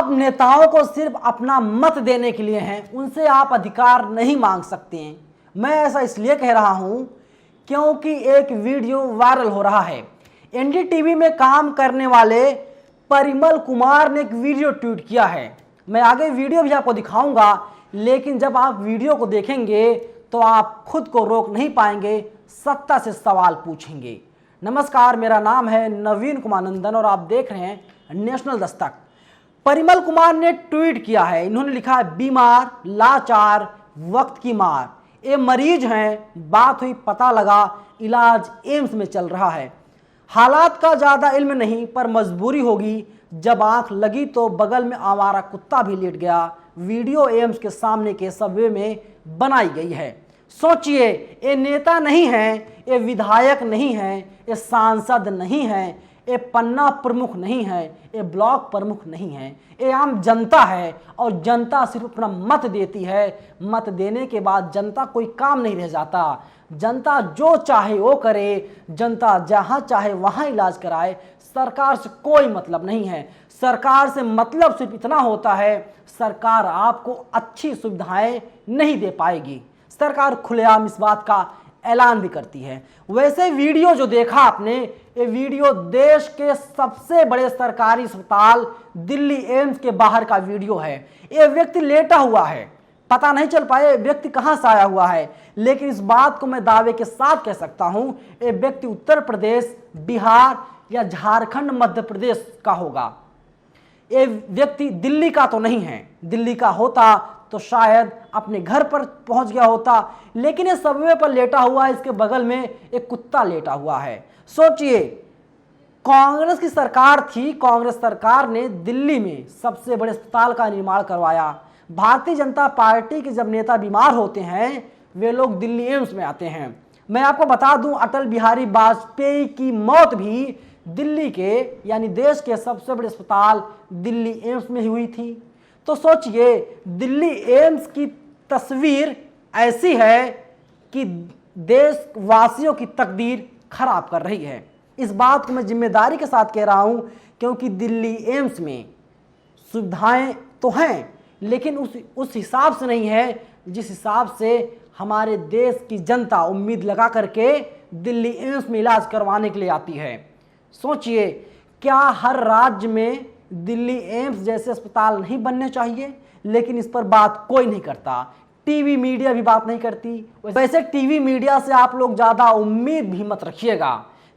आप नेताओं को सिर्फ अपना मत देने के लिए हैं, उनसे आप अधिकार नहीं मांग सकते हैं। मैं ऐसा इसलिए कह रहा हूं क्योंकि एक वीडियो वायरल हो रहा है। एनडीटीवी में काम करने वाले परिमल कुमार ने एक वीडियो ट्वीट किया है। मैं आगे वीडियो भी आपको दिखाऊंगा, लेकिन जब आप वीडियो को देखेंगे तो आप खुद को रोक नहीं पाएंगे, सत्ता से सवाल पूछेंगे। नमस्कार, मेरा नाम है नवीन कुमार नंदन और आप देख रहे हैं नेशनल दस्तक। परिमल कुमार ने ट्वीट किया है, इन्होंने लिखा है बीमार लाचार वक्त की मार, ये मरीज हैं, बात हुई पता लगा, इलाज एम्स में चल रहा है। हालात का ज़्यादा इल्म नहीं पर मजबूरी होगी, जब आंख लगी तो बगल में आवारा कुत्ता भी लेट गया। वीडियो एम्स के सामने के सबवे में बनाई गई है। सोचिए, ये नेता नहीं है, ये विधायक नहीं है, ये सांसद नहीं है, ये पन्ना प्रमुख नहीं है, ये ब्लॉक प्रमुख नहीं है, ये आम जनता है। और जनता सिर्फ अपना मत देती है। मत देने के बाद जनता कोई काम नहीं रह जाता। जनता जो चाहे वो करे, जनता जहाँ चाहे वहाँ इलाज कराए। सरकार से कोई मतलब नहीं है। सरकार से मतलब सिर्फ इतना होता है, सरकार आपको अच्छी सुविधाएं नहीं दे पाएगी। सरकार खुलेआम इस बात का ऐलान भी करती है। वैसे वीडियो जो देखा आपने, ये वीडियो देश के सबसे बड़े सरकारी अस्पताल दिल्ली एम्स के बाहर का वीडियो है। ये व्यक्ति लेटा हुआ है, पता नहीं चल पाए व्यक्ति कहां से आया हुआ है, लेकिन इस बात को मैं दावे के साथ कह सकता हूं, ये व्यक्ति उत्तर प्रदेश, बिहार या झारखंड, मध्य प्रदेश का होगा। ये व्यक्ति दिल्ली का तो नहीं है। दिल्ली का होता तो शायद अपने घर पर पहुंच गया होता, लेकिन ये सबवे पर लेटा हुआ है, इसके बगल में एक कुत्ता लेटा हुआ है। सोचिए, कांग्रेस की सरकार थी, कांग्रेस सरकार ने दिल्ली में सबसे बड़े अस्पताल का निर्माण करवाया। भारतीय जनता पार्टी के जब नेता बीमार होते हैं, वे लोग दिल्ली एम्स में आते हैं। मैं आपको बता दूं, अटल बिहारी वाजपेयी की मौत भी दिल्ली के यानी देश के सबसे बड़े अस्पताल दिल्ली एम्स में हुई थी। तो सोचिए, दिल्ली एम्स की तस्वीर ऐसी है कि देशवासियों की तकदीर खराब कर रही है। इस बात को मैं जिम्मेदारी के साथ कह रहा हूं, क्योंकि दिल्ली एम्स में सुविधाएं तो हैं, लेकिन उस हिसाब से नहीं है जिस हिसाब से हमारे देश की जनता उम्मीद लगा करके दिल्ली एम्स में इलाज करवाने के लिए आती है। सोचिए, क्या हर राज्य में दिल्ली एम्स जैसे अस्पताल नहीं बनने चाहिए? लेकिन इस पर बात कोई नहीं करता। टीवी मीडिया भी बात नहीं करती। वैसे टीवी मीडिया से आप लोग ज़्यादा उम्मीद भी मत रखिएगा,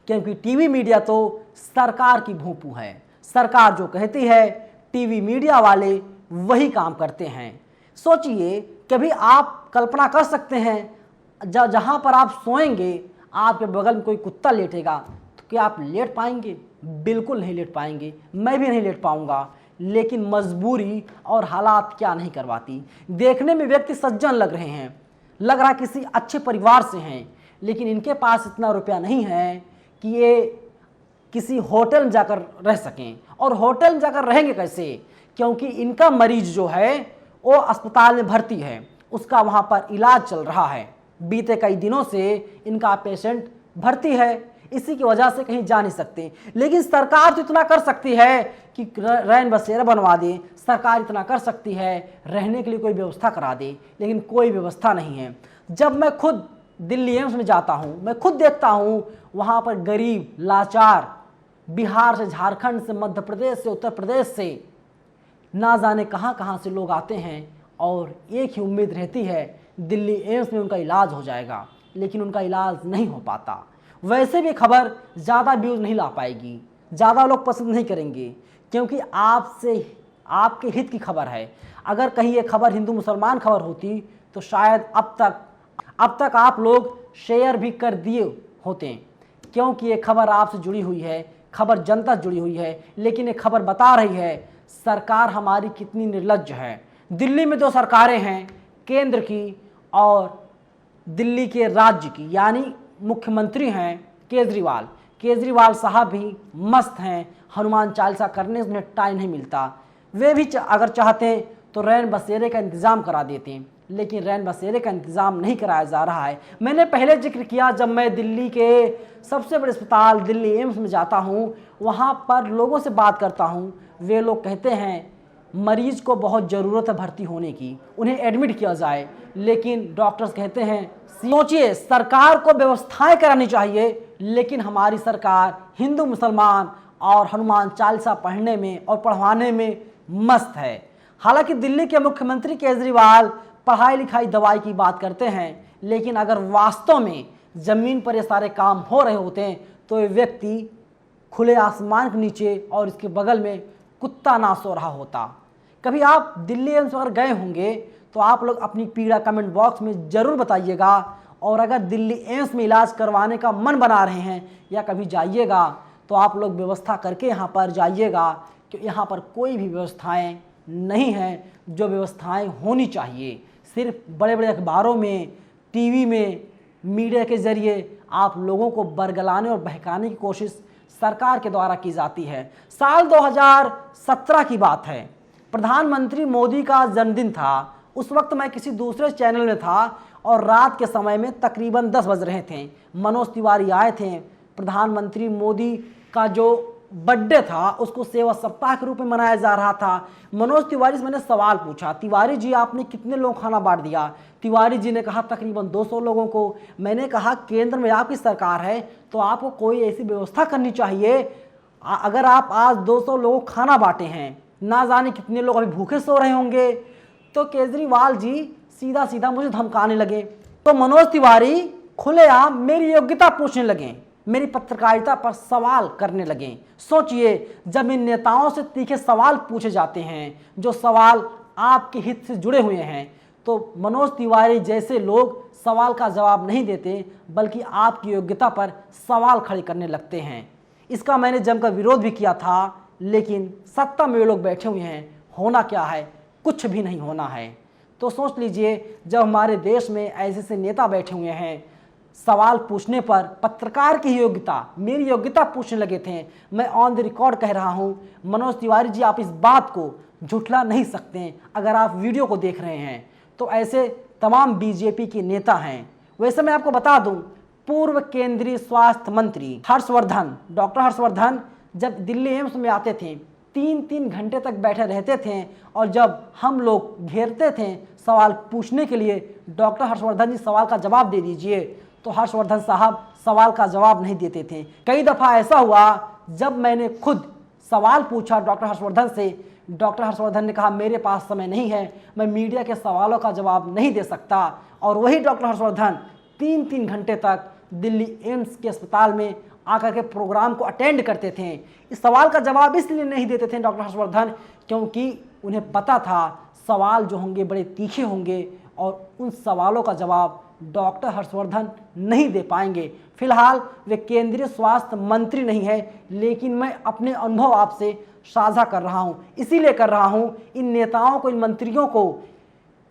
क्योंकि टीवी मीडिया तो सरकार की भोंपू है। सरकार जो कहती है, टीवी मीडिया वाले वही काम करते हैं। सोचिए, कभी आप कल्पना कर सकते हैं जहाँ पर आप सोएंगे, आपके बगल में कोई कुत्ता लेटेगा, तो क्या आप लेट पाएंगे? बिल्कुल नहीं लेट पाएंगे। मैं भी नहीं लेट पाऊंगा। लेकिन मजबूरी और हालात क्या नहीं करवाती। देखने में व्यक्ति सज्जन लग रहे हैं, लग रहा किसी अच्छे परिवार से हैं, लेकिन इनके पास इतना रुपया नहीं है कि ये किसी होटल में जाकर रह सकें। और होटल में जाकर रहेंगे कैसे? क्योंकि इनका मरीज जो है वो अस्पताल में भर्ती है, उसका वहाँ पर इलाज चल रहा है। बीते कई दिनों से इनका पेशेंट भर्ती है, इसी की वजह से कहीं जा नहीं सकते। लेकिन सरकार तो इतना कर सकती है कि रैन बसेरा बनवा दे, सरकार इतना कर सकती है रहने के लिए कोई व्यवस्था करा दे, लेकिन कोई व्यवस्था नहीं है। जब मैं खुद दिल्ली एम्स में जाता हूँ, मैं खुद देखता हूँ वहाँ पर गरीब लाचार बिहार से, झारखंड से, मध्य प्रदेश से, उत्तर प्रदेश से, ना जाने कहाँ कहाँ से लोग आते हैं और एक ही उम्मीद रहती है दिल्ली एम्स में उनका इलाज हो जाएगा, लेकिन उनका इलाज नहीं हो पाता। वैसे भी खबर ज़्यादा व्यूज़ नहीं ला पाएगी, ज़्यादा लोग पसंद नहीं करेंगे, क्योंकि आपसे आपके हित की खबर है। अगर कहीं ये खबर हिंदू मुसलमान खबर होती तो शायद अब तक आप लोग शेयर भी कर दिए होते, क्योंकि ये खबर आपसे जुड़ी हुई है, खबर जनता से जुड़ी हुई है। लेकिन ये खबर बता रही है सरकार हमारी कितनी निर्लज्ज है। दिल्ली में जो सरकारें हैं, केंद्र की और दिल्ली के राज्य की, यानी मुख्यमंत्री हैं केजरीवाल साहब भी मस्त हैं। हनुमान चालीसा करने से उन्हें टाइम नहीं मिलता। वे भी अगर चाहते तो रैन बसेरे का इंतज़ाम करा देते हैं, लेकिन रैन बसेरे का इंतज़ाम नहीं कराया जा रहा है। मैंने पहले जिक्र किया, जब मैं दिल्ली के सबसे बड़े अस्पताल दिल्ली एम्स में जाता हूँ, वहाँ पर लोगों से बात करता हूँ, वे लोग कहते हैं मरीज को बहुत ज़रूरत है भर्ती होने की, उन्हें एडमिट किया जाए, लेकिन डॉक्टर्स कहते हैं सोचिए सरकार को व्यवस्थाएं करानी चाहिए, लेकिन हमारी सरकार हिंदू मुसलमान और हनुमान चालीसा पढ़ने में और पढ़वाने में मस्त है। हालांकि दिल्ली के मुख्यमंत्री केजरीवाल पढ़ाई लिखाई दवाई की बात करते हैं, लेकिन अगर वास्तव में ज़मीन पर ये सारे काम हो रहे होते हैं तो ये व्यक्ति खुले आसमान के नीचे और इसके बगल में कुत्ता ना सो रहा होता। कभी आप दिल्ली एम्स अगर गए होंगे तो आप लोग अपनी पीड़ा कमेंट बॉक्स में ज़रूर बताइएगा, और अगर दिल्ली एम्स में इलाज करवाने का मन बना रहे हैं या कभी जाइएगा तो आप लोग व्यवस्था करके यहाँ पर जाइएगा, कि यहाँ पर कोई भी व्यवस्थाएं नहीं हैं जो व्यवस्थाएं होनी चाहिए। सिर्फ बड़े बड़े अखबारों में, टीवी में, मीडिया के ज़रिए आप लोगों को बरगलाने और बहकाने की कोशिश सरकार के द्वारा की जाती है। साल 2017 की बात है, प्रधानमंत्री मोदी का जन्मदिन था। उस वक्त मैं किसी दूसरे चैनल में था और रात के समय में तकरीबन 10 बज रहे थे। मनोज तिवारी आए थे। प्रधानमंत्री मोदी का जो बर्थडे था उसको सेवा सप्ताह के रूप में मनाया जा रहा था। मनोज तिवारी से मैंने सवाल पूछा, तिवारी जी आपने कितने लोगों को खाना बांट दिया? तिवारी जी ने कहा तकरीबन 200 लोगों को। मैंने कहा केंद्र में आपकी सरकार है तो आपको कोई ऐसी व्यवस्था करनी चाहिए, अगर आप आज 200 लोगों को खाना बांटे हैं, ना जाने कितने लोग अभी भूखे सो रहे होंगे। तो केजरीवाल जी सीधा सीधा मुझे धमकाने लगे। तो मनोज तिवारी खुलेआम मेरी योग्यता पूछने लगे, मेरी पत्रकारिता पर सवाल करने लगे। सोचिए, जब इन नेताओं से तीखे सवाल पूछे जाते हैं जो सवाल आपके हित से जुड़े हुए हैं, तो मनोज तिवारी जैसे लोग सवाल का जवाब नहीं देते बल्कि आपकी योग्यता पर सवाल खड़े करने लगते हैं। इसका मैंने जमकर विरोध भी किया था, लेकिन सत्ता में वे लोग बैठे हुए हैं, होना क्या है? कुछ भी नहीं होना है। तो सोच लीजिए, जब हमारे देश में ऐसे ऐसे नेता बैठे हुए हैं, सवाल पूछने पर पत्रकार की योग्यता, मेरी योग्यता पूछने लगे थे। मैं ऑन द रिकॉर्ड कह रहा हूं, मनोज तिवारी जी आप इस बात को झुठला नहीं सकते। अगर आप वीडियो को देख रहे हैं तो ऐसे तमाम बीजेपी के नेता हैं। वैसे मैं आपको बता दूं, पूर्व केंद्रीय स्वास्थ्य मंत्री हर्षवर्धन, डॉक्टर हर्षवर्धन जब दिल्ली एम्स में आते थे 3-3 घंटे तक बैठे रहते थे, और जब हम लोग घेरते थे सवाल पूछने के लिए, डॉक्टर हर्षवर्धन जी सवाल का जवाब दे दीजिए, तो हर्षवर्धन साहब सवाल का जवाब नहीं देते थे। कई दफ़ा ऐसा हुआ जब मैंने खुद सवाल पूछा डॉक्टर हर्षवर्धन से, डॉक्टर हर्षवर्धन ने कहा मेरे पास समय नहीं है, मैं मीडिया के सवालों का जवाब नहीं दे सकता। और वही डॉक्टर हर्षवर्धन 3-3 घंटे तक दिल्ली एम्स के अस्पताल में आकर के प्रोग्राम को अटेंड करते थे। इस सवाल का जवाब इसलिए नहीं देते थे डॉक्टर हर्षवर्धन क्योंकि उन्हें पता था सवाल जो होंगे बड़े तीखे होंगे और उन सवालों का जवाब डॉक्टर हर्षवर्धन नहीं दे पाएंगे। फिलहाल वे केंद्रीय स्वास्थ्य मंत्री नहीं है, लेकिन मैं अपने अनुभव आपसे साझा कर रहा हूं। इसीलिए कर रहा हूं, इन नेताओं को, इन मंत्रियों को,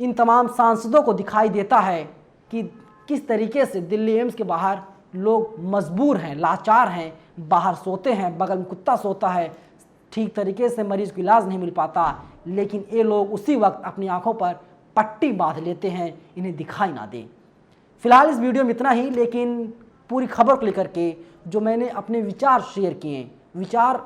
इन तमाम सांसदों को दिखाई देता है कि किस तरीके से दिल्ली एम्स के बाहर लोग मजबूर हैं, लाचार हैं, बाहर सोते हैं, बगल में कुत्ता सोता है, ठीक तरीके से मरीज को इलाज नहीं मिल पाता, लेकिन ये लोग उसी वक्त अपनी आंखों पर पट्टी बांध लेते हैं, इन्हें दिखाई ना दे। फिलहाल इस वीडियो में इतना ही, लेकिन पूरी खबर को लेकर के जो मैंने अपने विचार शेयर किए, विचार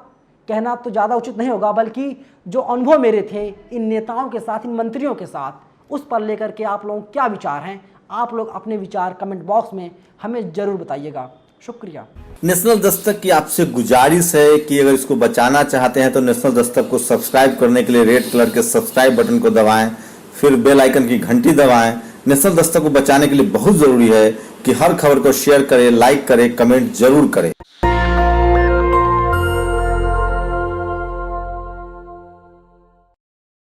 कहना तो ज़्यादा उचित नहीं होगा, बल्कि जो अनुभव मेरे थे इन नेताओं के साथ, इन मंत्रियों के साथ, उस पर लेकर के आप लोगों क्या विचार हैं, आप लोग अपने विचार कमेंट बॉक्स में हमें ज़रूर बताइएगा। शुक्रिया। नेशनल दस्तक की आपसे गुजारिश है कि अगर इसको बचाना चाहते हैं तो नेशनल दस्तक को सब्सक्राइब करने के लिए रेड कलर के सब्सक्राइब बटन को दबाएं, फिर बेल आइकन की घंटी दबाएं। नेशनल दस्तक को बचाने के लिए बहुत जरूरी है कि हर खबर को शेयर करें, लाइक करें, कमेंट जरूर करें।